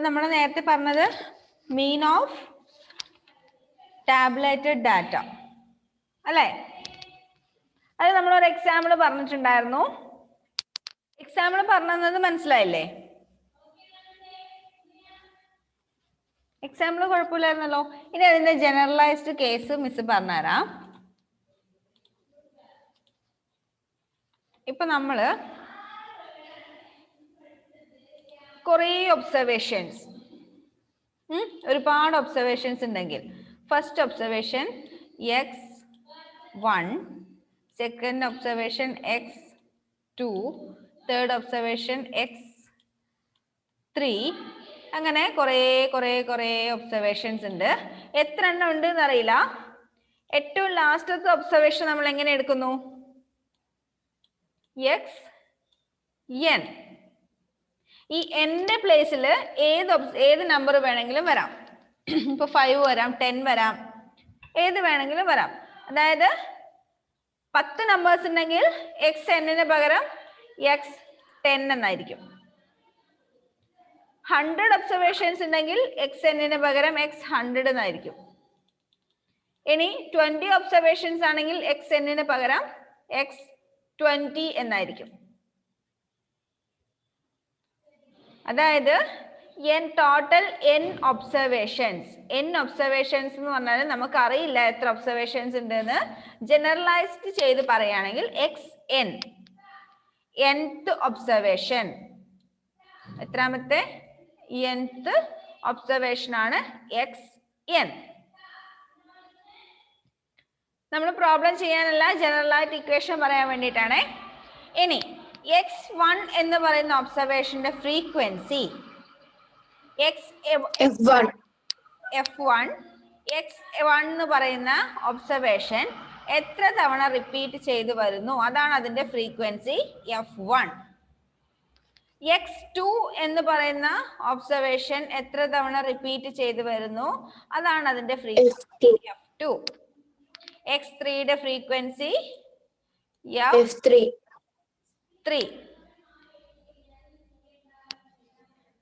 നമ്മൾ നേരത്തെ പറഞ്ഞത് മീൻ ഓഫ് ടാബുലേറ്റഡ് ഡാറ്റ അല്ലേ? അത് നമ്മളൊരു എക്സാമ്പിൾ പറഞ്ഞിട്ടുണ്ടായിരുന്നു. എക്സാമ്പിൾ പറഞ്ഞത് മനസ്സിലായില്ലേ? എക്സാമ്പിൾ കുഴപ്പമില്ലായിരുന്നല്ലോ. ഇനി അതിന്റെ ജനറലൈസ്ഡ് കേസ് മിസ് പറഞ്ഞുതരാം. ഇപ്പൊ നമ്മള് കുറേ ഒബ്സർവേഷൻസ്, ഒരുപാട് ഒബ്സർവേഷൻസ് ഉണ്ടെങ്കിൽ first observation x1, second observation x2, third observation x3, അങ്ങനെ കുറേ ഒബ്സർവേഷൻസ് ഉണ്ട്. എത്ര എണ്ണം ഉണ്ട് എന്നറിയില്ല. ഏറ്റവും ലാസ്റ്റത്തെ ഒബ്സർവേഷൻ നമ്മൾ എങ്ങനെ എടുക്കുന്നു? xn. ഈ എൻ്റെ പ്ലേസിൽ ഏത് നമ്പർ വേണമെങ്കിലും വരാം. ഇപ്പൊ 5 വരാം, 10 വരാം, ഏത് വേണമെങ്കിലും വരാം. അതായത് 10 നമ്പേഴ്സ് ഉണ്ടെങ്കിൽ xn പകരം x10 എന്നായിരിക്കും. 100 ഒബ്സർവേഷൻസ് ഉണ്ടെങ്കിൽ xn പകരം x100 എന്നായിരിക്കും. ഇനി 20 ഒബ്സർവേഷൻസ് ആണെങ്കിൽ xn പകരം x20 എന്നായിരിക്കും. അതായത് total n observations. n observations എന്ന് പറഞ്ഞാൽ നമുക്ക് അറിയില്ല എത്ര ഒബ്സർവേഷൻസ് ഉണ്ടെന്ന്. ജനറലൈസ്ഡ് ചെയ്ത് പറയുകയാണെങ്കിൽ xn, nth ഒബ്സർവേഷൻ. എത്രാമത്തെ? nth ഒബ്സർവേഷൻ ആണ് xn. നമ്മൾ പ്രോബ്ലം ചെയ്യാനല്ല, ജനറൽ ആയിട്ട് ഇക്വേഷൻ പറയാൻ വേണ്ടിയിട്ടാണ്. ഇനി x1 എന്ന് പറയുന്ന ഒബ്സർവേഷന്റെ ഫ്രീക്വൻസി f1 എന്ന് പറയുന്ന ഒബ്സർവേഷൻ എത്ര തവണ റിപ്പീറ്റ് ചെയ്തു വരുന്നു, അതാണ് അതിന്റെ ഫ്രീക്വൻസി f1. x2 എന്ന് പറയുന്ന ഒബ്സർവേഷൻ എത്ര തവണ റിപ്പീറ്റ് ചെയ്തു വരുന്നു, അതാണ് അതിന്റെ ഫ്രീക്വൻസി f2. x3 യുടെ ഫ്രീക്വൻസി f3.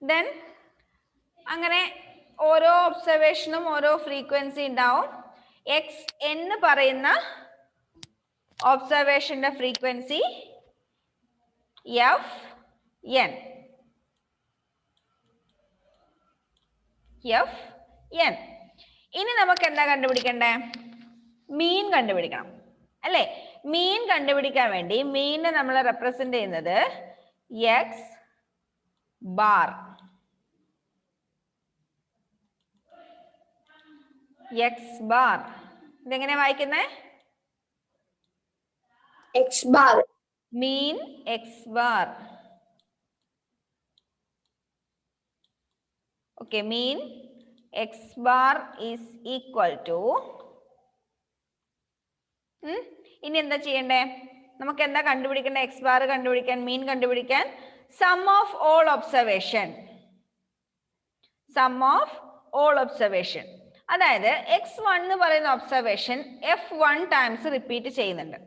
Then അങ്ങനെ ഓരോ ഒബ്സർവേഷനും ഓരോ ഫ്രീക്വൻസി ഉണ്ടാവും. xn പറയുന്ന ഒബ്സർവേഷന്റെ ഫ്രീക്വൻസി fn. ഇനി നമുക്ക് എന്താ കണ്ടുപിടിക്കണ്ടേ? മീൻ കണ്ടുപിടിക്കണം അല്ലേ? മീൻ കണ്ടുപിടിക്കാൻ വേണ്ടി മീനെ നമ്മൾ റെപ്രസെന്റ് ചെയ്യുന്നത് x ബാർ. ഇതെങ്ങനെ വായിക്കുന്നേ? x bar. Mean x bar. Okay, mean x bar is equal to, ഇനി എന്താ ചെയ്യണ്ടേ? നമുക്ക് എന്താ കണ്ടുപിടിക്കണ്ടേ? x ബാർ കണ്ടുപിടിക്കാൻ, മീൻ കണ്ടുപിടിക്കാൻ സം ഓഫ് ഓൾ ഒബ്സർവേഷൻ. അതായത് x1 എന്ന് പറയുന്ന ഒബ്സർവേഷൻ f1 ടൈംസ് റിപ്പീറ്റ് ചെയ്യുന്നുണ്ട്.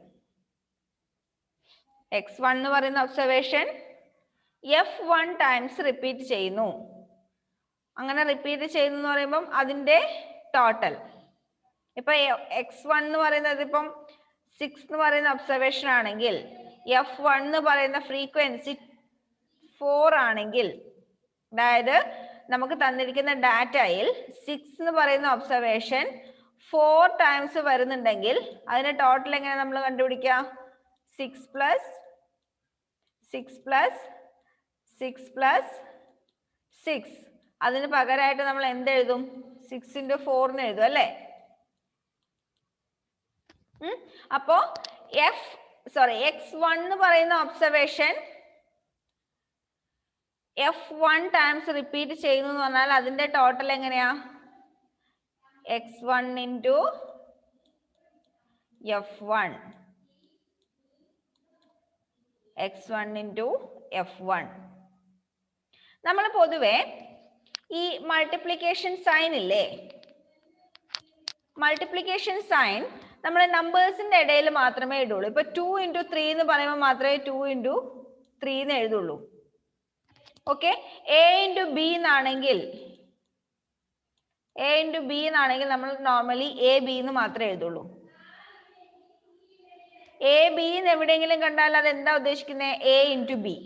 x1 എന്ന് പറയുന്ന ഒബ്സർവേഷൻ f1 ടൈംസ് റിപ്പീറ്റ് ചെയ്യുന്നു. അങ്ങനെ റിപ്പീറ്റ് ചെയ്യുന്നു എന്ന് പറയുമ്പം അതിന്റെ ടോട്ടൽ, ഇപ്പൊ x1 എന്ന് പറയുന്നത് ഇപ്പം 6 എന്ന് പറയുന്ന ഒബ്സർവേഷൻ ആണെങ്കിൽ f1 എന്ന് പറയുന്ന ഫ്രീക്വൻസി 4 ആണെങ്കിൽ, അതായത് നമുക്ക് തന്നിരിക്കുന്ന ഡാറ്റയിൽ 6 എന്ന് പറയുന്ന ഒബ്സർവേഷൻ 4 ടൈംസ് വരുന്നുണ്ടെങ്കിൽ അതിന്റെ ടോട്ടൽ എങ്ങനെ നമ്മൾ കണ്ടുപിടിക്കുക? 6 പ്ലസ് 6. അതിന് പകരമായിട്ട് നമ്മൾ എന്തെഴുതും? 6 into 4 എന്ന് എഴുതും അല്ലേ? അപ്പോ x1 എന്ന് പറയുന്ന ഒബ്സർവേഷൻ f1 ടൈംസ് റിപ്പീറ്റ് ചെയ്യുന്നു എന്ന് പറഞ്ഞാൽ അതിന്റെ ടോട്ടൽ എങ്ങനെയാ? x1 into f1. നമ്മൾ പൊതുവെ ഈ മൾട്ടിപ്ലിക്കേഷൻ സൈൻ ഇല്ലേ, മൾട്ടിപ്ലിക്കേഷൻ സൈൻ നമ്മൾ നമ്പേഴ്സിന്റെ ഇടയിൽ മാത്രമേ ഇടുള്ളൂ. ഇപ്പൊ 2 into 3 എന്ന് പറയുമ്പോൾ മാത്രമേ 2 into 3 എന്ന് എഴുതുള്ളൂ. ഓക്കെ, എ ഇൻറ്റു ബി എന്നാണെങ്കിൽ നമ്മൾ നോർമലി എ ബി എന്ന് മാത്രമേ എഴുതുള്ളൂ. എ ബി എന്ന് എവിടെയെങ്കിലും കണ്ടാൽ അത് എന്താ ഉദ്ദേശിക്കുന്നത്? A into B.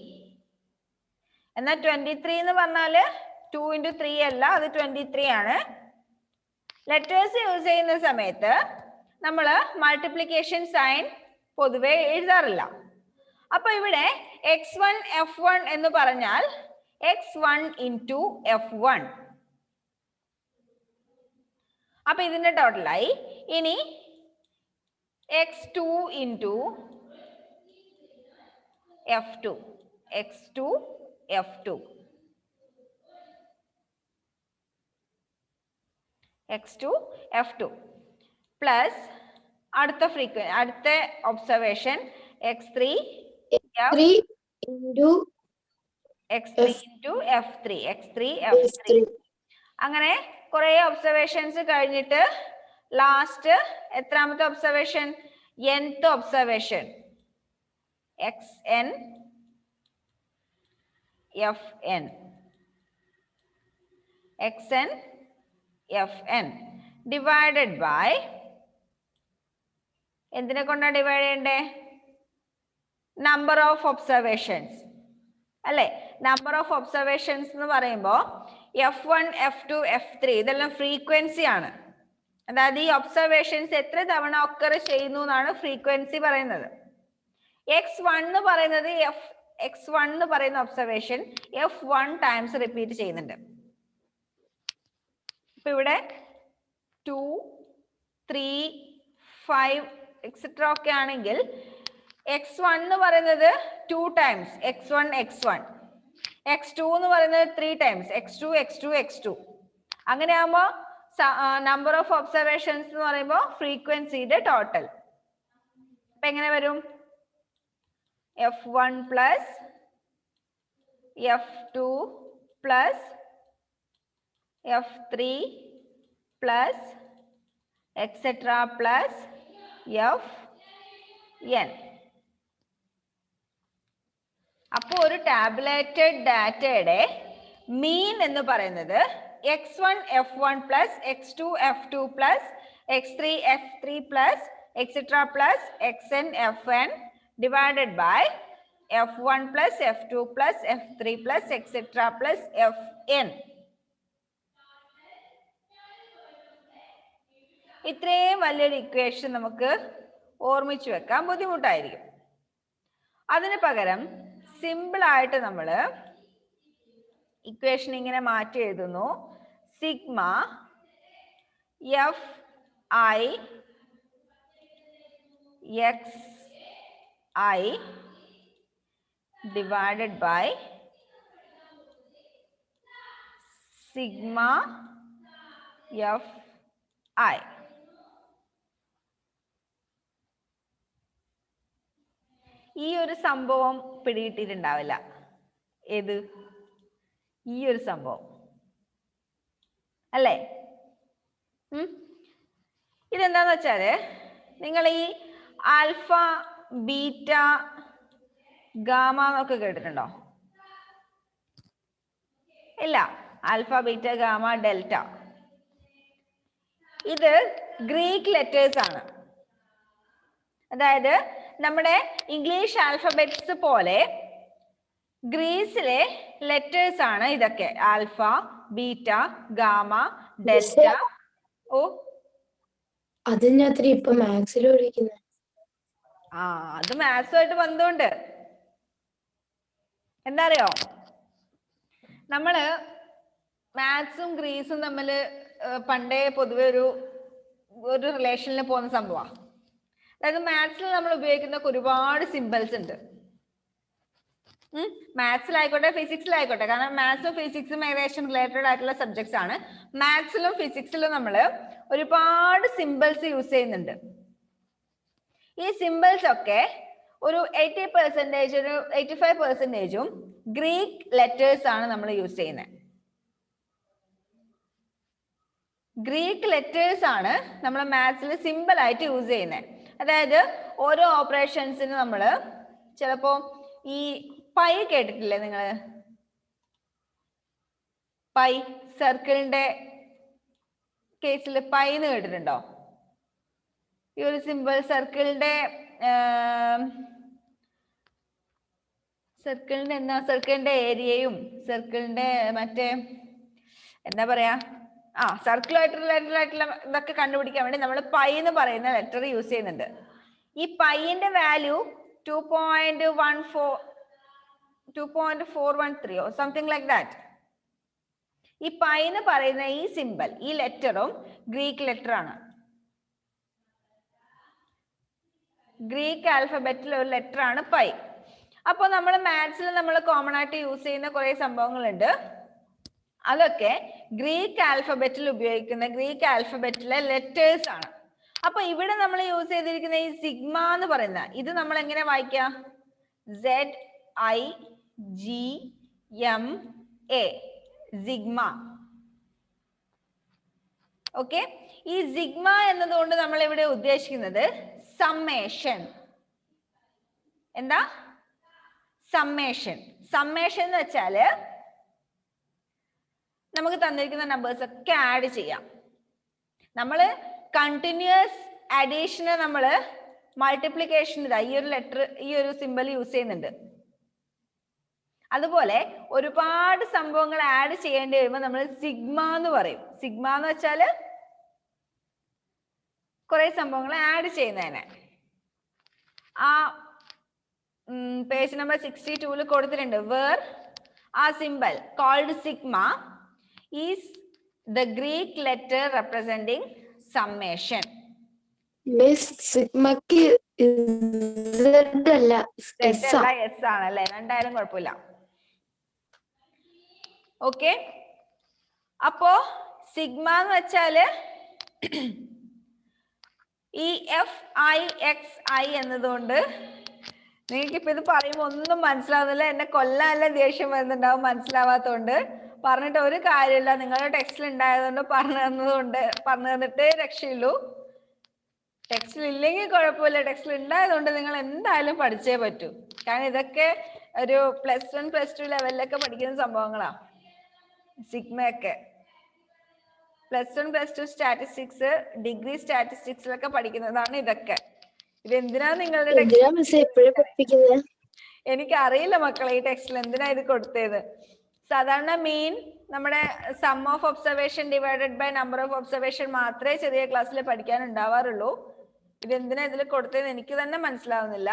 എന്നാൽ 23 എന്ന് പറഞ്ഞാല് 2 ഇൻറ്റു 3 അല്ല, അത് 23 ആണ്. ലെറ്റേഴ്സ് യൂസ് ചെയ്യുന്ന സമയത്ത് നമ്മൾ മൾട്ടിപ്ലിക്കേഷൻ സൈൻ പൊതുവെ എഴുതാറില്ല. അപ്പൊ ഇവിടെ x1 f1 എന്ന് പറഞ്ഞാൽ x1 ഇൻറ്റു f1. അപ്പൊ ഇതിന്റെ ടോട്ടലായി. ഇനി x2 into f2, x2 f2, x2 f2 plus അടുത്ത ഒബ്സർവേഷൻ x3 ഇൻറ്റു f3. അങ്ങനെ കുറെ ഒബ്സർവേഷൻസ് കഴിഞ്ഞിട്ട് ലാസ്റ്റ് എത്രാമത്തെ observation? nth observation xn fn, xn fn divided by എന്തിനെ കൊണ്ടാ ഡിവൈഡ് ചെയ്യണ്ടേ? നമ്പർ ഓഫ് ഒബ്സർവേഷൻസ് അല്ലെ? നമ്പർ ഓഫ് ഒബ്സർവേഷൻസ് എന്ന് പറയുമ്പോൾ f1 f2 f3 ഇതെല്ലാം ഫ്രീക്വൻസി ആണ്. അതായത് ഈ ഒബ്സർവേഷൻസ് എത്ര തവണ ഒക്കർ ചെയ്യുന്നു എന്നാണ് ഫ്രീക്വൻസി പറയുന്നത്. x1 എന്ന് പറയുന്നത് x1 എന്ന് പറയുന്ന ഒബ്സർവേഷൻ f1 ടൈംസ് റിപ്പീറ്റ് ചെയ്യുന്നുണ്ട്. ഇപ്പൊ ഇവിടെ 2 3 5 എക്സെട്ര ഒക്കെ ആണെങ്കിൽ x1 എന്ന് പറയുന്നത് 2 ടൈംസ് x1 x2 എന്ന് പറയുന്നത് 3 ടൈംസ് x2 അങ്ങനെ ആകുമ്പോൾ നമ്പർ ഓഫ് ഒബ്സർവേഷൻസ് എന്ന് പറയുമ്പോൾ ഫ്രീക്വൻസിയുടെ ടോട്ടൽ അപ്പൊ എങ്ങനെ വരും? f1 plus f2 plus f3 plus etcetera plus fn. അപ്പോൾ ഒരു ടാബുലേറ്റഡ് ഡാറ്റയുടെ മീൻ എന്ന് പറയുന്നത് x1 f1 plus x2 f2 plus x3 f3 plus etcetera plus xn fn divided by f1 plus f2 plus f3 plus etcetera plus fn. ഇത്രയും വലിയൊരു equation നമുക്ക് ഓർമ്മിച്ചു വെക്കാൻ ബുദ്ധിമുട്ടായിരിക്കും. അതിന് പകരം സിമ്പിൾ ആയിട്ട് നമ്മൾ ഇക്വേഷൻ ഇങ്ങനെ മാറ്റി എഴുതുന്നു. Sigma F I X I divided by sigma F I. ഈ ഒരു സംഭവം പിടികിട്ടിട്ടുണ്ടാവില്ല. ഏത്? ഈ ഒരു സംഭവം അല്ലേ? ഇതെന്താന്ന് വെച്ചാല് നിങ്ങൾ ഈ ആൽഫ ബീറ്റ ഗാമ എന്നൊക്കെ കേട്ടിട്ടുണ്ടോ? ഇല്ല. ആൽഫ ബീറ്റ ഗാമ ഡെൽറ്റ ഇത് ഗ്രീക്ക് ലെറ്റേഴ്സ് ആണ്. അതായത് നമ്മുടെ ഇംഗ്ലീഷ് ആൽഫബറ്റ്സ് പോലെ ഗ്രീസിലെ ലെറ്റേഴ്സ് ആണ് ഇതൊക്കെ. Alpha beta gamma delta. ഓ അതിനകത്ത് ഇപ്പൊ മാത്സിൽ പഠിക്കുന്നത്. അത് മാത്സുമായിട്ട് ബന്ധമുണ്ട്. എന്താ അറിയോ, നമ്മള് മാത്സും ഗ്രീസും തമ്മിൽ പണ്ടേ പൊതുവെ ഒരു റിലേഷനിൽ പോകുന്ന സംഭവമാണ്. അതായത് മാത്സിൽ നമ്മൾ ഉപയോഗിക്കുന്ന ഒരുപാട് സിമ്പിൾസ് ഉണ്ട്. മാത്സിലായിക്കോട്ടെ ഫിസിക്സിലായിക്കോട്ടെ, കാരണം മാത്സും ഫിസിക്സും ഏകദേശം റിലേറ്റഡ് ആയിട്ടുള്ള സബ്ജക്ട്സ് ആണ്. മാത്സിലും ഫിസിക്സിലും നമ്മൾ ഒരുപാട് സിമ്പിൾസ് യൂസ് ചെയ്യുന്നുണ്ട്. ഈ സിമ്പിൾസ് ഒക്കെ ഒരു 80% ഒരു 85% ഗ്രീക്ക് ലെറ്റേഴ്സ് ആണ് നമ്മൾ യൂസ് ചെയ്യുന്നത്. ഗ്രീക്ക് ലെറ്റേഴ്സ് ആണ് നമ്മൾ മാത്സിൽ സിമ്പിൾ ആയിട്ട് യൂസ് ചെയ്യുന്നത്. അതായത് ഓരോ ഓപ്പറേഷൻസിന് നമ്മൾ ചിലപ്പോ ഈ പൈ കേട്ടിട്ടില്ലേ നിങ്ങൾ? പൈ, സർക്കിളിന്റെ കേസിൽ പൈ എന്ന് കേട്ടിട്ടുണ്ടോ? ഈ ഒരു സിമ്പിൾ സർക്കിളിന്റെ എന്താ, സർക്കിളിന്റെ ഏരിയയും സർക്കിളിന്റെ മറ്റേ എന്താ പറയാ, സർക്കിളായിട്ടുള്ള ഇതൊക്കെ കണ്ടുപിടിക്കാൻ വേണ്ടി നമ്മൾ പൈ എന്ന് പറയുന്ന ലെറ്റർ യൂസ് ചെയ്യുന്നുണ്ട്. ഈ പൈന്റെ value 2.413 or something like that. ഈ പൈ എന്ന് പറയുന്ന ഈ സിമ്പിൾ, ഈ ലെറ്ററും ഗ്രീക്ക് ലെറ്റർ ആണ്. ഗ്രീക്ക് ആൽഫബറ്റിൽ ഒരു ലെറ്റർ ആണ് പൈ. അപ്പൊ നമ്മൾ മാത്സിൽ നമ്മൾ കോമൺ ആയിട്ട് യൂസ് ചെയ്യുന്ന കുറെ സംഭവങ്ങളുണ്ട്. അതൊക്കെ ഗ്രീക്ക് ആൽഫബറ്റിൽ ഉപയോഗിക്കുന്ന ഗ്രീക്ക് ആൽഫബറ്റിലെ ലെറ്റേഴ്സ് ആണ്. അപ്പൊ ഇവിടെ നമ്മൾ യൂസ് ചെയ്തിരിക്കുന്ന ഈ സിഗ്മ എന്ന് പറയുന്ന ഇത് നമ്മൾ എങ്ങനെ വായിക്കാം? ZIGMA, sigma. ഓക്കെ, ഈ സിഗ്മ എന്നതുകൊണ്ട് നമ്മൾ ഇവിടെ ഉദ്ദേശിക്കുന്നത് സമ്മേഷൻ. എന്താ സമ്മേഷൻ? സമ്മേഷൻ എന്ന് വെച്ചാല് നമുക്ക് തന്നിരിക്കുന്ന നമ്പേഴ്സ് ഒക്കെ ആഡ് ചെയ്യാം. നമ്മള് കണ്ടിന്യൂസ് അഡീഷന് നമ്മള് മൾട്ടിപ്ലിക്കേഷൻ ഈ ഒരു ലെറ്റർ, ഈ ഒരു സിമ്പൽ യൂസ് ചെയ്യുന്നുണ്ട്. അതുപോലെ ഒരുപാട് സംഭവങ്ങൾ ആഡ് ചെയ്യേണ്ടി വരുമ്പോൾ നമ്മൾ സിഗ്മ എന്ന് പറയും. സിഗ്മ എന്ന് വെച്ചാല് കുറെ സംഭവങ്ങൾ ആഡ് ചെയ്യുന്നതിനെ. ആ പേജ് നമ്പർ 62 കൊടുത്തിട്ടുണ്ട്. Where a symbol called sigma is the Greek letter representing summation. സിഗ്മക്ക് എസ് ആണല്ലേ? രണ്ടായാലും കുഴപ്പമില്ല. ഓക്കെ, അപ്പോ സിഗ്മ എന്ന് വെച്ചാല് ഈ FIXI എന്നതുകൊണ്ട് നിങ്ങൾക്കിപ്പോ ഇത് പറയുമ്പോ ഒന്നും മനസ്സിലാവുന്നില്ല. എന്നെ കൊല്ലാനല്ല ദേഷ്യം വരുന്നുണ്ടാവും മനസ്സിലാവാത്തോണ്ട്. പറഞ്ഞിട്ട് ഒരു കാര്യമില്ല. നിങ്ങളുടെ ടെക്സ്റ്റിൽ ഉണ്ടായതുകൊണ്ട് പറഞ്ഞു തന്നിട്ടേ രക്ഷയുള്ളൂ. ടെക്സ്റ്റിൽ ഇല്ലെങ്കിൽ കുഴപ്പമില്ല, ടെക്സ്റ്റിൽ ഉണ്ടായതുകൊണ്ട് നിങ്ങൾ എന്തായാലും പഠിച്ചേ പറ്റൂ. കാരണം ഇതൊക്കെ ഒരു +1 +2 ലെവലിലൊക്കെ പഠിക്കുന്ന സംഭവങ്ങളാ. സിഗ്മയൊക്കെ +1 +2 സ്റ്റാറ്റിസ്റ്റിക്സ്, ഡിഗ്രി സ്റ്റാറ്റിസ്റ്റിക്സിലൊക്കെ പഠിക്കുന്നതാണ് ഇതൊക്കെ. ഇതെന്തിനാ നിങ്ങളുടെ ടെക്സ്റ്റ്? എനിക്കറിയില്ല മക്കളെ, ഈ ടെക്സ്റ്റിൽ എന്തിനാ ഇത് കൊടുത്തത്. സാധാരണ മീൻ, നമ്മുടെ sum of observation divided by number of observation മാത്രമേ ചെറിയ ക്ലാസ്സിൽ പഠിക്കാൻ ഉണ്ടാവാറുള്ളൂ. ഇതെന്തിനാ ഇതിൽ കൊടുത്തതെന്ന് എനിക്ക് തന്നെ മനസ്സിലാവുന്നില്ല.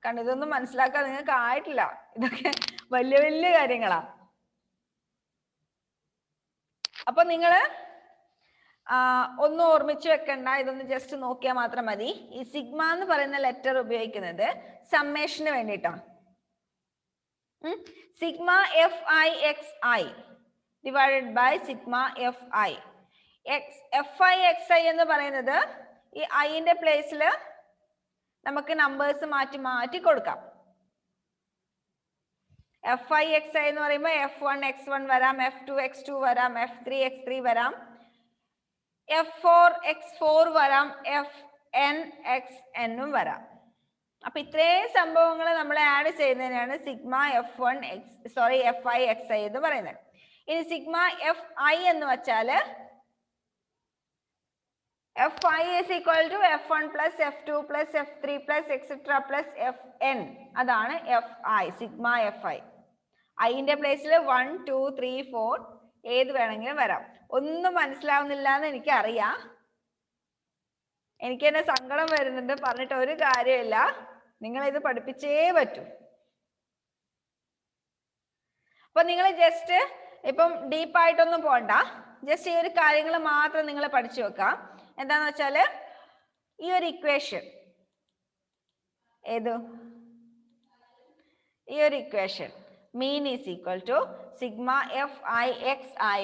കാരണം ഇതൊന്നും മനസ്സിലാക്കാൻ നിങ്ങൾക്ക് ആയിട്ടില്ല. ഇതൊക്കെ വലിയ വലിയ കാര്യങ്ങളാ. അപ്പൊ നിങ്ങള് ഒന്നും ഓർമ്മിച്ചു വെക്കണ്ട, ഇതൊന്ന് ജസ്റ്റ് നോക്കിയാൽ മാത്രം മതി. ഈ സിഗ്മ എന്ന് പറയുന്ന ലെറ്റർ ഉപയോഗിക്കുന്നത് സമ്മേഷന് വേണ്ടിയിട്ടാണ്. Sigma FIXI divided by sigma FI. FIXI എന്ന് പറയുന്നത് ഈ ഐന്റെ പ്ലേസിൽ നമുക്ക് നമ്പേഴ്സ് മാറ്റി മാറ്റി കൊടുക്കാം. FIXI എന്ന് പറയുമ്പോൾ F1 X1 വരാം, F2 X2 വരാം, F3 X3 വരാം, F4 X4 വരാം, FN XN വരാം. അപ്പൊ ഇത്രയും സംഭവങ്ങൾ നമ്മൾ ആഡ് ചെയ്യുന്നതിനാണ് സിഗ്മ FIXI എന്ന് പറയുന്നത്. ഇനി സിഗ്മ FI എന്ന് വെച്ചാല് FI is equal to F1 plus F2 plus F3 plus etc plus FN. അതാണ് FI, സിഗ്മ FI. ഐന്റെ പ്ലേസിൽ 1 2 3 4 ഏത് വേണമെങ്കിലും വരാം. ഒന്നും മനസ്സിലാവുന്നില്ല എന്ന് എനിക്കറിയാം. എനിക്ക് തന്നെ സങ്കടം വരുന്നുണ്ട്, പറഞ്ഞിട്ട് ഒരു കാര്യമില്ല. നിങ്ങൾ ഇത് പഠിപ്പിച്ചേ പറ്റൂ. അപ്പൊ നിങ്ങൾ ജസ്റ്റ് ഇപ്പം ഡീപ്പായിട്ടൊന്നും പോണ്ട, ജസ്റ്റ് ഈ ഒരു കാര്യങ്ങൾ മാത്രം നിങ്ങൾ പഠിച്ചു വെക്കാം. എന്താന്ന് വെച്ചാല് ഈ ഒരു ഇക്വേഷൻ, ഈ ഒരു equation mean is equal to sigma FIXI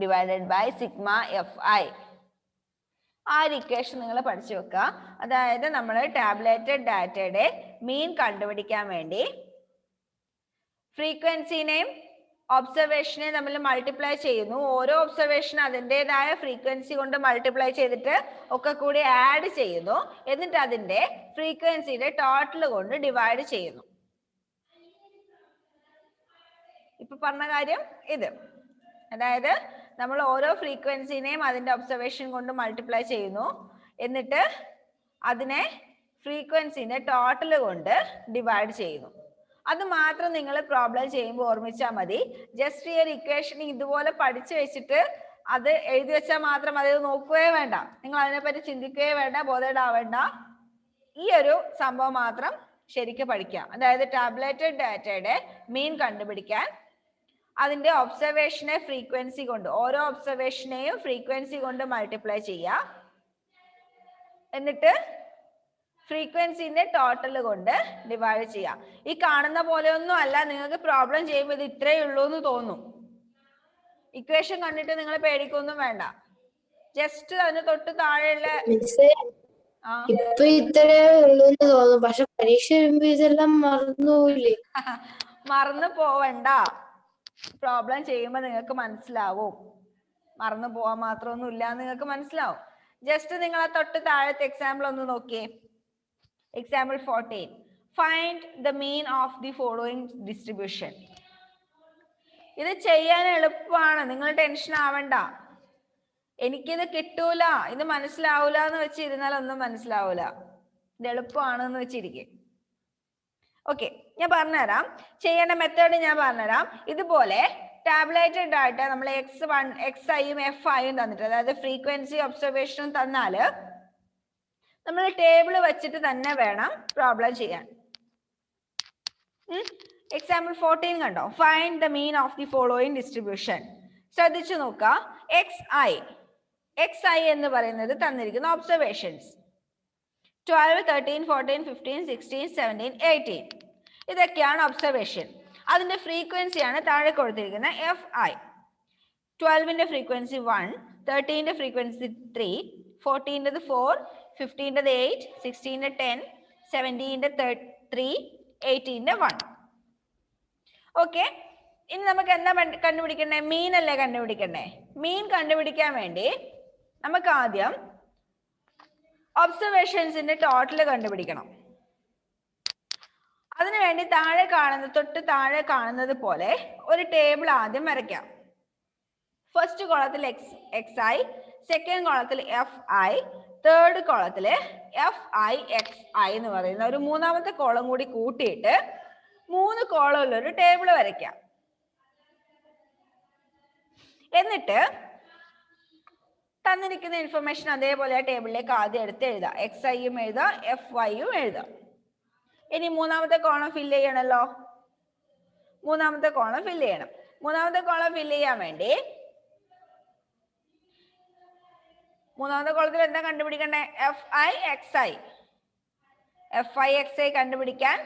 divided by sigma FI. ആ ഒരു ഇക്വേഷൻ നിങ്ങൾ പഠിച്ചു വെക്കുക. അതായത് നമ്മൾ ടാബ്ലേറ്റഡ് ഡാറ്റയുടെ മീൻ കണ്ടുപിടിക്കാൻ വേണ്ടി ഫ്രീക്വൻസിനെയും ഒബ്സർവേഷനെ നമ്മൾ മൾട്ടിപ്ലൈ ചെയ്യുന്നു. ഓരോ ഒബ്സർവേഷൻ അതിൻ്റെതായ ഫ്രീക്വൻസി കൊണ്ട് മൾട്ടിപ്ലൈ ചെയ്തിട്ട് ഒക്കെ കൂടി ആഡ് ചെയ്യുന്നു. എന്നിട്ട് അതിന്റെ ഫ്രീക്വൻസിയുടെ ടോട്ടൽ കൊണ്ട് ഡിവൈഡ് ചെയ്യുന്നു. ഇപ്പൊ പറഞ്ഞ കാര്യം ഇത്. അതായത് നമ്മൾ ഓരോ ഫ്രീക്വൻസിനെയും അതിന്റെ ഒബ്സർവേഷൻ കൊണ്ട് മൾട്ടിപ്ലൈ ചെയ്യുന്നു, എന്നിട്ട് അതിനെ ഫ്രീക്വൻസിന്റെ ടോട്ടൽ കൊണ്ട് ഡിവൈഡ് ചെയ്യുന്നു. അത് മാത്രം നിങ്ങൾ പ്രോബ്ലം ചെയ്യുമ്പോൾ ഓർമ്മിച്ചാൽ മതി. ജസ്റ്റ് ഈ ഒരു ഇക്വേഷൻ ഇതുപോലെ പഠിച്ചു വെച്ചിട്ട് അത് എഴുതി വെച്ചാൽ മാത്രം അത് നോക്കുകയേ വേണ്ട, നിങ്ങൾ അതിനെപ്പറ്റി ചിന്തിക്കുകയേ വേണ്ട, ബോധേഡാവേണ്ട. ഈ ഒരു സംഭവം മാത്രം ശരിക്കും പഠിക്കാം. അതായത് ടാബുലേറ്റഡ് ഡാറ്റയുടെ മീൻ കണ്ടുപിടിക്കാൻ അതിന്റെ ഒബ്സർവേഷനെ ഫ്രീക്വൻസി കൊണ്ട്, ഓരോ ഒബ്സർവേഷനെയും ഫ്രീക്വൻസി കൊണ്ട് മൾട്ടിപ്ലൈ ചെയ്യുക, എന്നിട്ട് ഫ്രീക്വൻസിന്റെ ടോട്ടൽ കൊണ്ട് ഡിവൈഡ് ചെയ്യാം. ഈ കാണുന്ന പോലെയൊന്നും അല്ല, നിങ്ങൾക്ക് പ്രോബ്ലം ചെയ്യുമ്പോൾ ഇത് ഇത്രയേ ഉള്ളൂ എന്ന് തോന്നും. ഇക്വേഷൻ കണ്ടിട്ട് നിങ്ങൾ പേടിക്കൊന്നും വേണ്ട. ജസ്റ്റ് അതിന് തൊട്ട് താഴെയുള്ള ഇപ്പൊ ഇത്രേ ഉള്ളൂ എന്ന് തോന്നും, പക്ഷെ പരീക്ഷ വരുമ്പോ ഇതെല്ലാം മറന്നുപോയില്ലേ? മറന്നു പോവണ്ട, പ്രോബ്ലം ചെയ്യുമ്പോൾ നിങ്ങൾക്ക് മനസ്സിലാവും. മറന്നു പോവാൻ മാത്രമൊന്നും ഇല്ല, നിങ്ങൾക്ക് മനസ്സിലാവും. ജസ്റ്റ് നിങ്ങൾ ആ തൊട്ട് താഴത്തെ എക്സാമ്പിൾ ഒന്ന് നോക്കിയേ. Example 14. Find the mean of the following distribution. ഇത് ചെയ്യാൻ എളുപ്പമാണ്, നിങ്ങൾ ടെൻഷൻ ആവണ്ട. എനിക്കിത് കിട്ടൂല, ഇത് മനസ്സിലാവൂല എന്ന് വെച്ചിരുന്നാൽ ഒന്നും മനസ്സിലാവൂല. ഇത് എളുപ്പമാണെന്ന് വെച്ചിരിക്കും. ഓക്കെ, ഞാൻ പറഞ്ഞുതരാം. ചെയ്യേണ്ട മെത്തേഡ് ഞാൻ പറഞ്ഞുതരാം. ഇതുപോലെ ടാബുലേറ്റഡ് ഡാറ്റ നമ്മൾ x1 xiയും fiയും തന്നിട്ട്, അതായത് ഫ്രീക്വൻസി ഒബ്സർവേഷനും തന്നാല് നമ്മൾ ടേബിൾ വെച്ചിട്ട് തന്നെ വേണം പ്രോബ്ലം ചെയ്യാൻ. എക്സാമ്പിൾ 14 കണ്ടോ? Find the mean of the following distribution. ശ്രദ്ധിച്ചു നോക്കുക. xi എന്ന് പറയുന്നത് തന്നിരിക്കുന്ന ഒബ്സർവേഷൻസ് 12, 13, 14, 15, 16, 17, 18 ഇതൊക്കെയാണ് ഒബ്സർവേഷൻ. അതിന്റെ ഫ്രീക്വൻസിയാണ് താഴെ കൊടുത്തിരിക്കുന്ന fi. 12ന്റെ ഫ്രീക്വൻസി 1, 13ന്റെ ഫ്രീക്വൻസി 3, 14ന്റെ 4, 15ന്റെ 8, 16ന്റെ 10, 17ന്റെ 3, 18ന്റെ 1. ഓക്കെ, ഇനി നമുക്ക് എന്താ കണ്ടുപിടിക്കണ്ടേ? മീൻ അല്ലേ കണ്ടുപിടിക്കണ്ടേ? മീൻ കണ്ടുപിടിക്കാൻ വേണ്ടി നമുക്ക് ആദ്യം ഒബ്സർവേഷൻസിന്റെ ടോട്ടൽ കണ്ടുപിടിക്കണം. അതിനുവേണ്ടി തൊട്ട് താഴെ കാണുന്നത് പോലെ ഒരു ടേബിൾ ആദ്യം വരയ്ക്കാം. ഫസ്റ്റ് കോളത്തിൽ xi, സെക്കൻഡ് കോളത്തിൽ fi, തേർഡ് കോളത്തില് fi xi എന്ന് പറയുന്ന ഒരു മൂന്നാമത്തെ കോളം കൂടി കൂട്ടിയിട്ട് 3 കോളമുള്ള ഒരു ടേബിൾ വരയ്ക്കാം. എന്നിട്ട് തന്നിരിക്കുന്ന ഇൻഫർമേഷൻ അതേപോലെ ആ ടേബിളിലേക്ക് ആദ്യം എടുത്ത് എഴുതാം. xiയും എഴുതാം, fyയും എഴുതാം. ഇനി മൂന്നാമത്തെ കോളം ഫില്ല് ചെയ്യണല്ലോ. മൂന്നാമത്തെ കോളം ഫില്ല് ചെയ്യണം. മൂന്നാമത്തെ കോളം ഫില്ല് ചെയ്യാൻ വേണ്ടി മൂന്നാമത്തെ കോളത്തിൽ എന്താ കണ്ടുപിടിക്കണ്ടേ? fi xi കണ്ടുപിടിക്കാൻ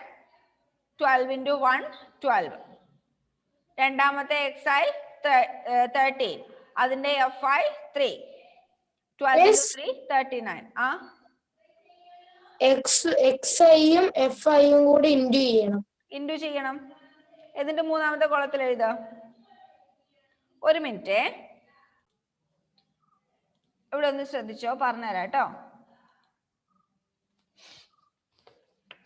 12 into 1 12. രണ്ടാമത്തെ xi 13, അതിന്റെ fi 3. 12 into 3 39. xiയും fiയും കൂടി ഇൻഡു ചെയ്യണം. എന്നിട്ട് മൂന്നാമത്തെ കോളത്തിൽ എഴുതാം. ഒരു മിനിറ്റ്, ഇവിടെ ഒന്ന് ശ്രദ്ധിച്ചോ, പറഞ്ഞുതരാം കേട്ടോ.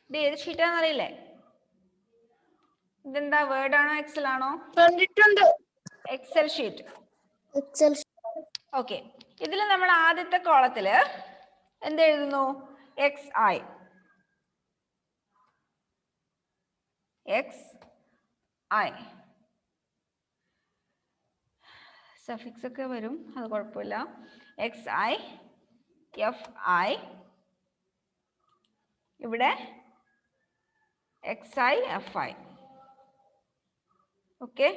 ഇത് ഏത് ഷീറ്റാന്ന് അറിയില്ലേ? ഇതെന്താ, വേർഡ് ആണോ എക്സൽ ആണോ? Excel sheet. ഓക്കെ, ഇതിൽ നമ്മൾ ആദ്യത്തെ കോളത്തില് എന്ത് എഴുതുന്നു? xi സഫിക്സ് ഒക്കെ വരും, അത് കുഴപ്പമില്ല. xi fi, ഇവിടെ xi fi. ഓക്കെ,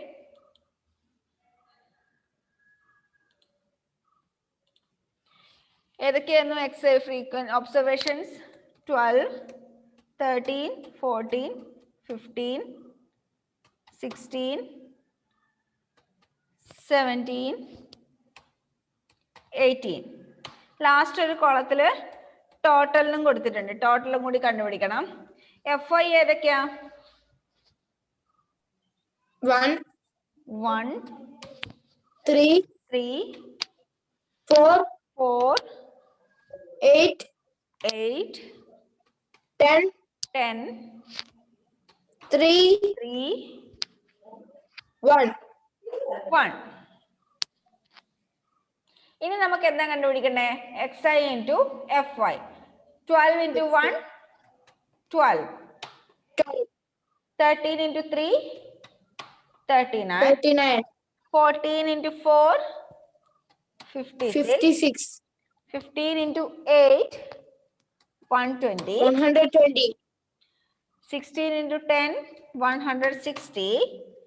ഏതൊക്കെയായിരുന്നു xi ഫ്രീക്വൻസി ഒബ്സർവേഷൻസ്? 12, 13, 14, 15, 16, 17, 18. ലാസ്റ്റ് ഒരു കോളത്തില് ടോട്ടലിനും കൊടുത്തിട്ടുണ്ട്, ടോട്ടലും കൂടി കണ്ടുപിടിക്കണം. fi ഏതൊക്കെയാ? 1, 3, 4, 8, 10, 3, 1. ഇനി നമുക്ക് എന്താ കണ്ടുപിടിക്കണ്ടേ? xi into fy. 12 into 1 12. 13 into 3 39. 39. 14 into 4 56. 56. 15 into 8 120. 120. 16 into 10 160.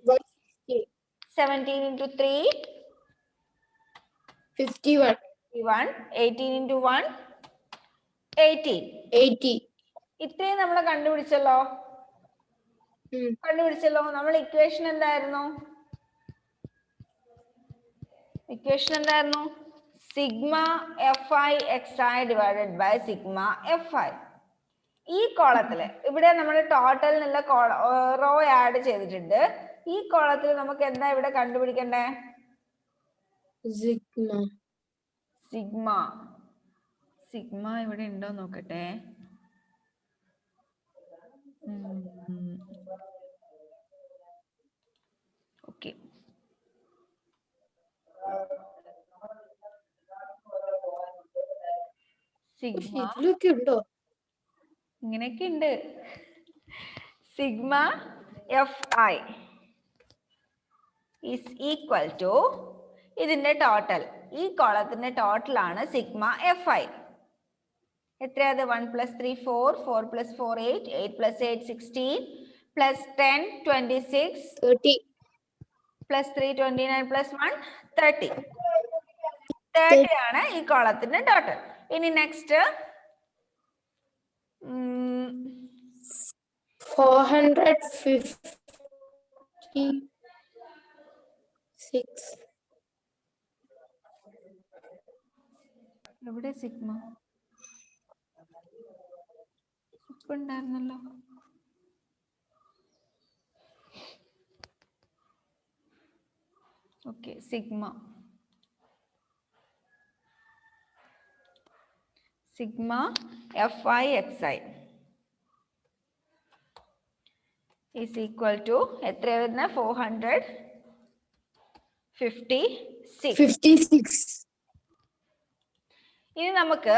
160. 17 into 3 51. 51. 18 into 1 18. 80. ഇത്രയും നമ്മൾ കണ്ടുപിടിച്ചല്ലോ. നമ്മൾ ഇക്വേഷൻ എന്തായിരുന്നു? Sigma fi xi divided by sigma fi. ഈ കോളത്തില് ഇവിടെ നമ്മൾ ടോട്ടലിനുള്ള റോ ആഡ് ചെയ്തിട്ടുണ്ട്. ഈ കോളത്തിൽ നമുക്ക് എന്താ ഇവിടെ കണ്ടുപിടിക്കണ്ടേ? സിഗ്മ ഇവിടെ ഉണ്ടോ നോക്കട്ടെ. ഓക്കെ, സിഗ്മ ഇങ്ങനെയൊക്കെ ഉണ്ട്. Sigma fi is equal to ഇതിന്റെ ടോട്ടൽ, ഈ കോളത്തിന്റെ ടോട്ടൽ ആണ് സിഗ്മ fi. എത്രയത്? 1 + 3 4, 4 + 4 8, 8 + 8 16, + 10 26, 30, + 3 29, + 1 30. 30 ആണ് ഈ കോളത്തിന്റെ ടോട്ടൽ. ഇനി നെക്സ്റ്റ് 456. എവിടെ സിഗ്മ? ഇപ്പൊ ഉണ്ടായിരുന്നല്ലോ. Okay, sigma fi xi is equal to എത്ര വരുന്ന? 456. ഇനി നമുക്ക്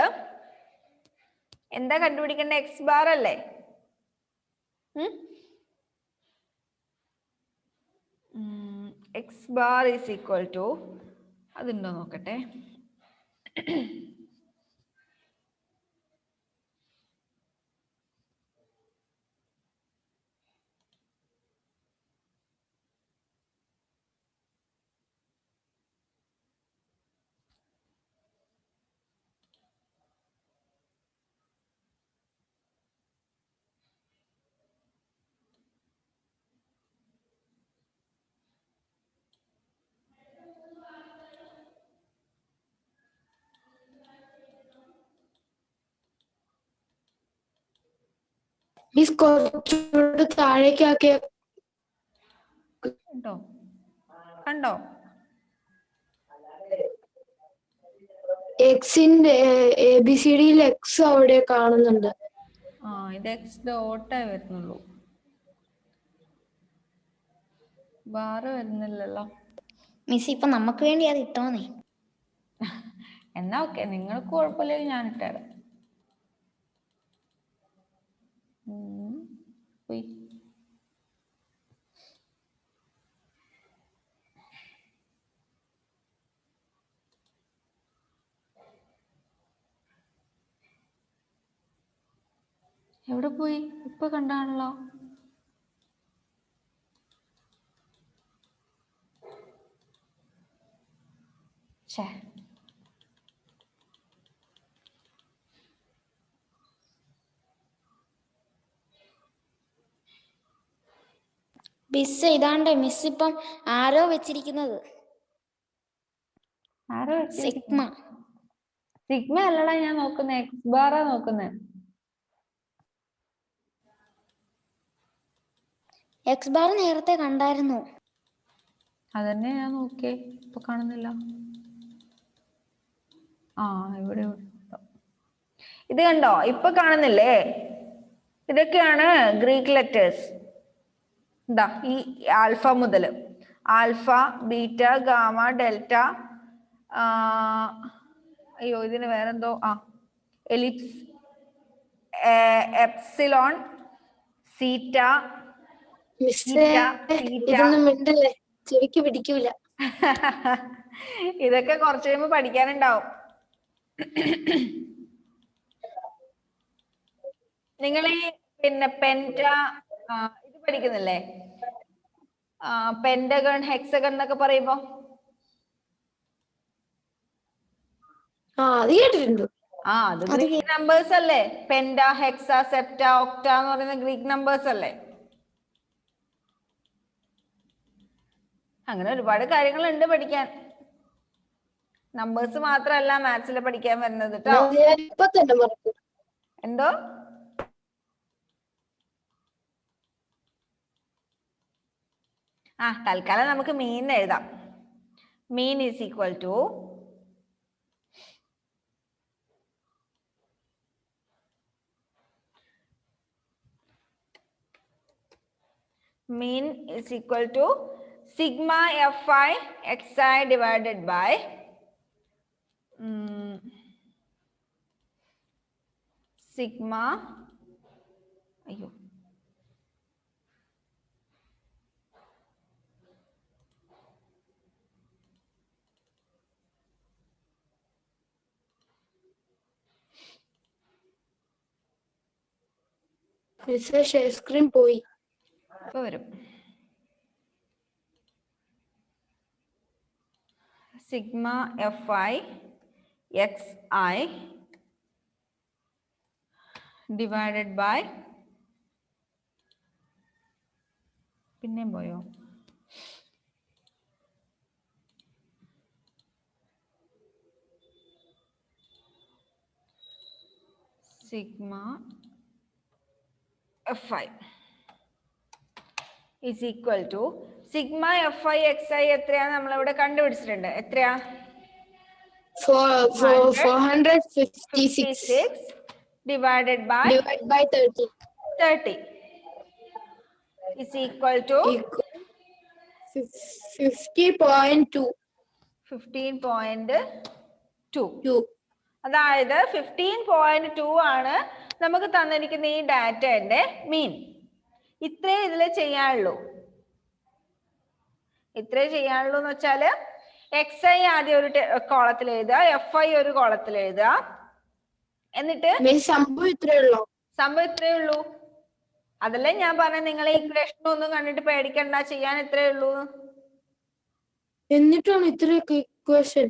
എന്താ കണ്ടുപിടിക്കേണ്ട? എക്സ് ബാർ അല്ലേ? X bar is equal to, അതുണ്ടോ നോക്കട്ടെ. മിസ് കുറച്ചുകൂടെ താഴേക്കാക്കിയ കണ്ടോ? എക്സിന്റെ ABCDയിൽ എക്സ് അവിടെ കാണുന്നുണ്ട്. ഇത് എക്സ് ഡോട്ടേ വരുന്നുള്ളൂ, ബാറ് വരുന്നില്ലല്ലോ. മിസ് ഇപ്പൊ നമുക്ക് വേണ്ടി അത് ഇട്ടോന്നേ. എന്നാ ഓക്കെ, നിങ്ങൾക്ക് കുഴപ്പമില്ലെങ്കിൽ ഞാൻ ഇട്ടേരാം. എവിടെ പോയി? ഇപ്പൊ കണ്ടാണല്ലോ. മിസ് ഇതാണ്ട് മിസ് ഇപ്പം ആരോ വെച്ചിരിക്കുന്നത്. സിഗ്മ അല്ലടാ ഞാൻ നോക്കുന്നത്, എക്സ് ബാറാ നോക്കുന്നത്. എക്സ് ബാർ നേരത്തെ കണ്ടായിരുന്നു. അതന്നെ ഞാൻ നോക്കിയേ, ഇപ്പൊ കാണുന്നില്ല. ഇവിടെ ഇത് കണ്ടോ? ഇപ്പൊ കാണുന്നില്ലേ? ഇതൊക്കെയാണ് ഗ്രീക്ക് ലെറ്റേഴ്സ്. ഈ ആൽഫ മുതൽ ആൽഫ, ബീറ്റ, ഗാമ, ഡെൽറ്റ, അയ്യോ ഇതിന് വേറെന്തോ എലിപ്സ് എപ്സിലോൺ സീറ്റ മിസ്സേ ഇതൊന്നും മിണ്ടല്ലേ, ചെവിക്ക് പിടിക്കൂല. ഇതൊക്കെ കുറച്ച് കഴിയുമ്പോൾ പഠിക്കാനുണ്ടാവും. നിങ്ങൾ ഈ പിന്നെ പെന്റ ഇത് പഠിക്കുന്നില്ലേ? പെന്റഗൺ, ഹെക്സഗൺ എന്നൊക്കെ പറയുമ്പോ അത് കേട്ടിട്ടുണ്ട്. അത് ഗ്രീക്ക് നമ്പേഴ്സ് അല്ലേ? പെന്റ, ഹെക്സ, സെപ്റ്റ, ഒക്ട എന്ന് പറയുന്ന ഗ്രീക്ക് നമ്പേഴ്സ് അല്ലേ? അങ്ങനെ ഒരുപാട് കാര്യങ്ങളുണ്ട് പഠിക്കാൻ. നമ്പേഴ്സ് മാത്രമല്ല മാത്സിൽ പഠിക്കാൻ വരുന്നത് കേട്ടോ. ഇപ്പൊ തന്നെ മറക്കും. എന്തോ? തൽക്കാലം നമുക്ക് മീൻ എഴുതാം. Mean is equal to sigma fi xi divided by sigma share screen പോയി. വരും. sigma fi xi divided by പിന്നെയും പോയോ? sigma fi is equal to sigma fi xi എത്രയാണ് നമ്മളിവിടെ കണ്ടുപിടിച്ചിട്ടുണ്ട്. എത്രയാ? 456 divided by 30 is equal to 50.2. 15.2. അതായത് 15.2 ആണ് നമുക്ക് തന്നിരിക്കുന്ന ഈ ഡാറ്റയുടെ മീൻ. ഇത്രേ ഇതിൽ ചെയ്യാനുള്ളൂ. എന്ന് വെച്ചാല് xi ആദ്യം ഒരു കോളത്തിൽ എഴുതുക, fi ഒരു കോളത്തിൽ എഴുതുക, എന്നിട്ട് സംഭവം ഇത്രയേ ഉള്ളൂ. അതല്ലേ ഞാൻ പറഞ്ഞ നിങ്ങളെ ഇക്വേഷൻ ഒന്നും കണ്ടിട്ട് പേടിക്കണ്ട, ചെയ്യാൻ ഇത്രയേ ഉള്ളൂ. എന്നിട്ടാണ് ഇത്രയൊക്കെ ഇക്വേഷൻ?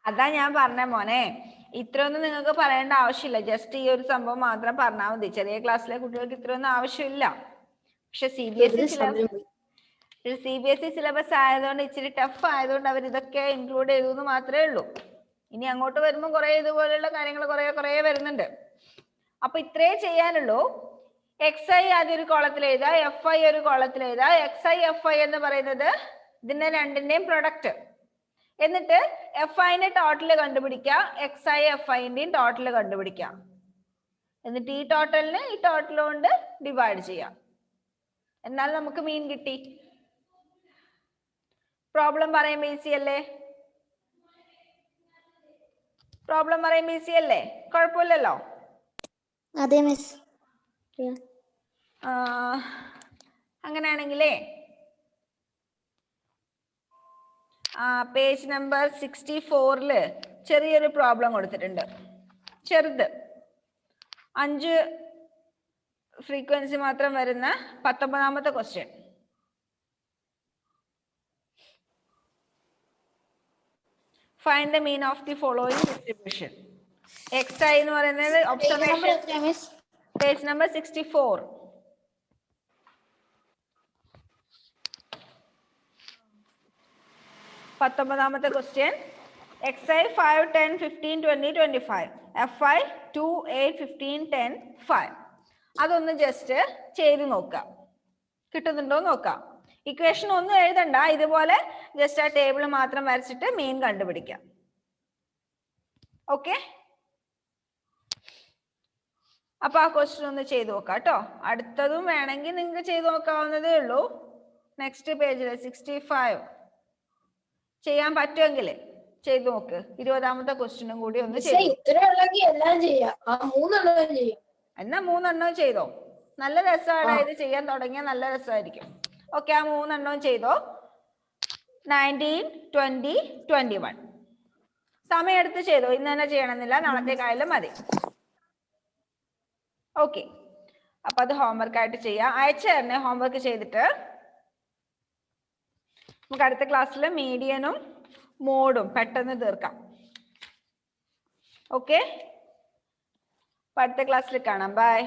അതാ ഞാൻ പറഞ്ഞ മോനെ, ഇത്രയൊന്നും നിങ്ങൾക്ക് പറയേണ്ട ആവശ്യമില്ല. ജസ്റ്റ് ഈ ഒരു സംഭവം മാത്രം പറഞ്ഞാൽ മതി. ചെറിയ ക്ലാസ്സിലെ കുട്ടികൾക്ക് ഇത്രയൊന്നും ആവശ്യമില്ല. പക്ഷെ CBSE സിലബസ് ആയതുകൊണ്ട് ഇച്ചിരി ടഫ് ആയതുകൊണ്ട് അവർ ഇതൊക്കെ ഇൻക്ലൂഡ് ചെയ്തു എന്ന് മാത്രമേ ഉള്ളൂ. ഇനി അങ്ങോട്ട് വരുമ്പോൾ കുറെ ഇതുപോലെയുള്ള കാര്യങ്ങൾ കുറെ വരുന്നുണ്ട്. അപ്പൊ ഇത്രേ ചെയ്യാനുള്ളൂ. xi ആദ്യം ഒരു കോളത്തിൽ എഴുതുക, fi ഒരു കോളത്തിൽ എഴുതുക. xi fi എന്ന് പറയുന്നത് ഇതിന്റെ രണ്ടിന്റെയും പ്രൊഡക്റ്റ്. എന്നിട്ട് fi-ന്റെ ടോട്ടൽ കണ്ടുപിടിക്കുക, xi fi-ന്റെയും ടോട്ടൽ കണ്ടുപിടിക്കുക. എന്നിട്ട് ഈ ടോട്ടലിനെ ഈ ടോട്ടൽ കൊണ്ട് ഡിവൈഡ് ചെയ്യാം. എന്നാൽ നമുക്ക് മീൻ കിട്ടി. പ്രോബ്ലം പറയുമ്പോൾ ഈസി അല്ലേ? കുഴപ്പമില്ലല്ലോ. അതെ മിസ്. അങ്ങനെയാണെങ്കിലേ പേജ് നമ്പർ 64 ചെറിയൊരു പ്രോബ്ലം കൊടുത്തിട്ടുണ്ട്. ചെറുത് 5 ഫ്രീക്വൻസി മാത്രം വരുന്ന 19ാമത്തെ question. Find the mean of the following distribution. xi എന്ന് പറയുന്നത് ഒബ്സർവേഷൻ. Page number 64. പത്തൊമ്പതാമത്തെ ക്വസ്റ്റ്യൻ. xi 5, 10, 15, 20, 25. fi 2, 8, 15, 10, 5. അതൊന്ന് ജസ്റ്റ് ചെയ്ത് നോക്കാം, കിട്ടുന്നുണ്ടോ നോക്കാം. ഇക്വേഷൻ ഒന്നും എഴുതണ്ട, ഇതുപോലെ ജസ്റ്റ് ആ ടേബിൾ മാത്രം വരച്ചിട്ട് മീൻ കണ്ടുപിടിക്കാം. ഓക്കെ, അപ്പൊ ആ ക്വസ്റ്റ്യൻ ഒന്ന് ചെയ്ത് നോക്കാം കേട്ടോ. അടുത്തതും വേണമെങ്കിൽ നിങ്ങൾക്ക് ചെയ്ത് നോക്കാവുന്നതേ ഉള്ളൂ. നെക്സ്റ്റ് പേജിൽ 65. ചെയ്യാൻ പറ്റുമെങ്കിൽ ചെയ്തു നോക്ക്. 20ാമത്തെ ക്വസ്റ്റ്യനും കൂടി ഒന്ന് മിസ്സേ ചെയ്തു. ഇത്ര ഉള്ളെങ്കിൽ എല്ലാം ചെയ്യാം. ആ 3 എണ്ണം ചെയ്യാം. എന്നാ 3 എണ്ണവും ചെയ്തോ. നല്ല രസമാണ് ഇത് ചെയ്യാൻ തുടങ്ങിയാൽ നല്ല രസമായിരിക്കും. ഓക്കെ, ആ 3 എണ്ണവും ചെയ്തോ. 19, 20, 21. സമയം എടുത്ത് ചെയ്തോ. ഇന്ന് തന്നെ ചെയ്യണമെന്നില്ല, നാളത്തേക്കായാലും മതി. ഓക്കെ, അപ്പൊ അത് ഹോംവർക്ക് ആയിട്ട് ചെയ്യാം. അയച്ചു തരണേ ഹോംവർക്ക് ചെയ്തിട്ട്. നമുക്ക് അടുത്ത ക്ലാസ്സിൽ മീഡിയനും മോഡും പെട്ടെന്ന് തീർക്കാം. ഓക്കെ, അടുത്ത ക്ലാസ്സിൽ കാണാം. ബൈ.